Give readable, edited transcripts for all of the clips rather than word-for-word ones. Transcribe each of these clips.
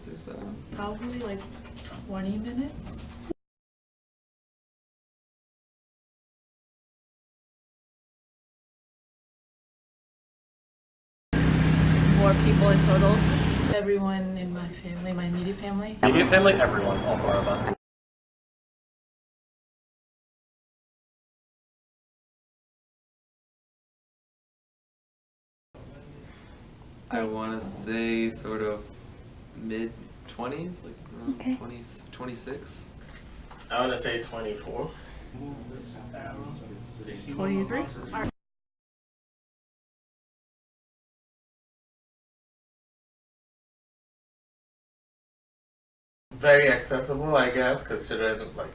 minutes or so. Probably like 20 minutes. Four people in total. Everyone in my family, my immediate family. Immediate family, everyone, all four of us. I want to say sort of mid-20s, like around 20, 26. I want to say 24. 23? Very accessible, I guess, considering like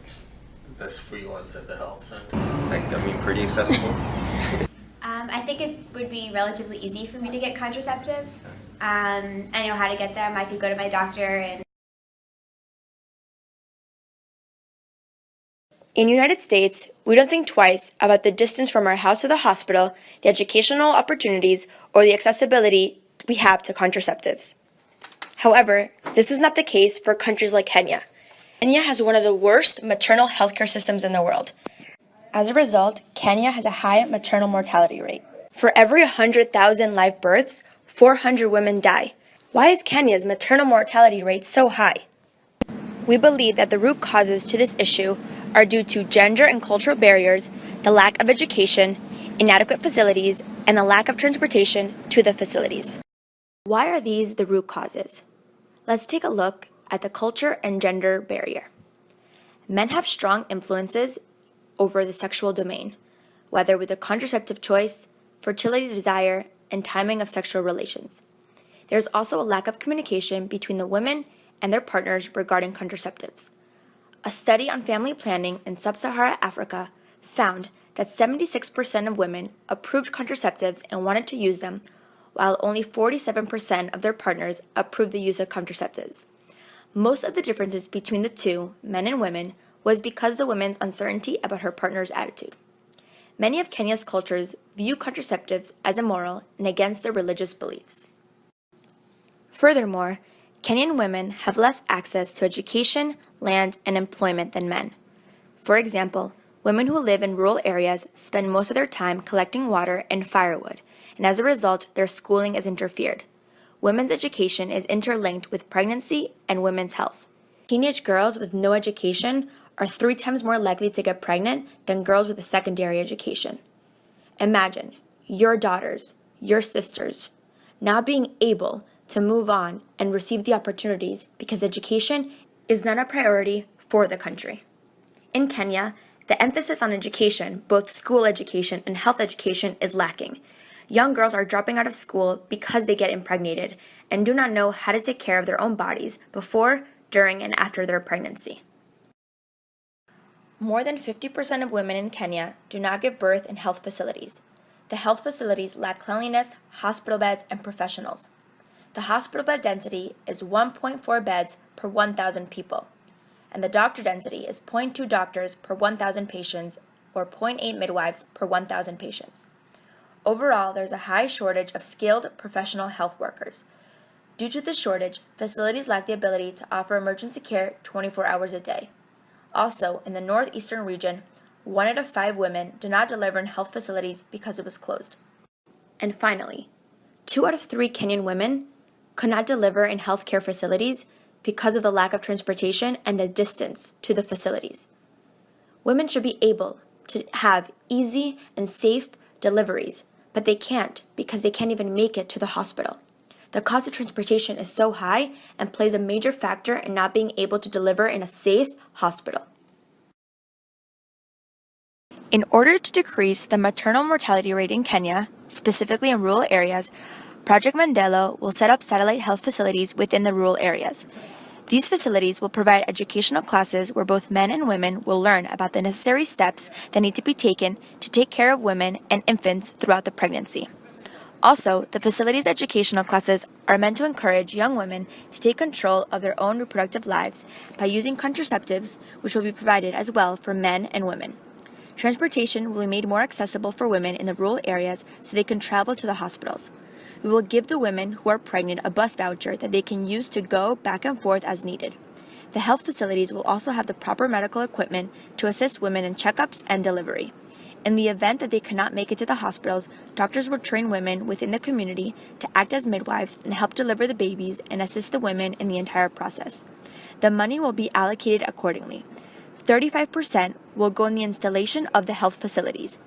there's free ones at the health center. Pretty accessible. I think it would be relatively easy for me to get contraceptives. I know how to get them. I could go to my doctor and... In the United States, we don't think twice about the distance from our house to the hospital, the educational opportunities, or the accessibility we have to contraceptives. However, this is not the case for countries like Kenya. Kenya has one of the worst maternal healthcare systems in the world. As a result, Kenya has a high maternal mortality rate. For every 100,000 live births, 400 women die. Why is Kenya's maternal mortality rate so high? We believe that the root causes to this issue are due to gender and cultural barriers, the lack of education, inadequate facilities, and the lack of transportation to the facilities. Why are these the root causes? Let's take a look at the culture and gender barrier. Men have strong influences over the sexual domain, whether with a contraceptive choice, fertility desire, and timing of sexual relations. There is also a lack of communication between the women and their partners regarding contraceptives. A study on family planning in sub-Saharan Africa found that 76% of women approved contraceptives and wanted to use them, while only 47% of their partners approved the use of contraceptives. Most of the differences between the two, men and women, was because of the woman's uncertainty about her partner's attitude. Many of Kenya's cultures view contraceptives as immoral and against their religious beliefs. Furthermore, Kenyan women have less access to education, land, and employment than men. For example, women who live in rural areas spend most of their time collecting water and firewood, and as a result, their schooling is interfered. Women's education is interlinked with pregnancy and women's health. Teenage girls with no education are 3 times more likely to get pregnant than girls with a secondary education. Imagine your daughters, your sisters, not being able to move on and receive the opportunities because education is not a priority for the country. In Kenya, the emphasis on education, both school education and health education, is lacking. Young girls are dropping out of school because they get impregnated and do not know how to take care of their own bodies before, during, and after their pregnancy. More than 50% of women in Kenya do not give birth in health facilities. The health facilities lack cleanliness, hospital beds, and professionals. The hospital bed density is 1.4 beds per 1,000 people, and the doctor density is 0.2 doctors per 1,000 patients, or 0.8 midwives per 1,000 patients. Overall, there's a high shortage of skilled professional health workers. Due to this shortage, facilities lack the ability to offer emergency care 24 hours a day. Also, in the northeastern region, 1 out of 5 women did not deliver in health facilities because it was closed. And finally, 2 out of 3 Kenyan women could not deliver in healthcare facilities because of the lack of transportation and the distance to the facilities. Women should be able to have easy and safe deliveries, but they can't because they can't even make it to the hospital. The cost of transportation is so high and plays a major factor in not being able to deliver in a safe hospital. In order to decrease the maternal mortality rate in Kenya, specifically in rural areas, Project Maendeleo will set up satellite health facilities within the rural areas. These facilities will provide educational classes where both men and women will learn about the necessary steps that need to be taken to take care of women and infants throughout the pregnancy. Also, the facility's educational classes are meant to encourage young women to take control of their own reproductive lives by using contraceptives, which will be provided as well for men and women. Transportation will be made more accessible for women in the rural areas so they can travel to the hospitals. we will give the women who are pregnant a bus voucher that they can use to go back and forth as needed. The health facilities will also have the proper medical equipment to assist women in checkups and delivery. In the event that they cannot make it to the hospitals, doctors will train women within the community to act as midwives and help deliver the babies and assist the women in the entire process. The money will be allocated accordingly. 35% will go in the installation of the health facilities,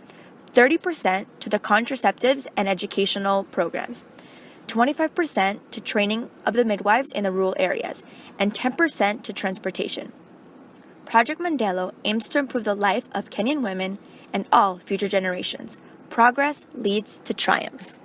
30% to the contraceptives and educational programs, 25% to training of the midwives in the rural areas, and 10% to transportation. Project Maendeleo aims to improve the life of Kenyan women and all future generations. Progress leads to triumph.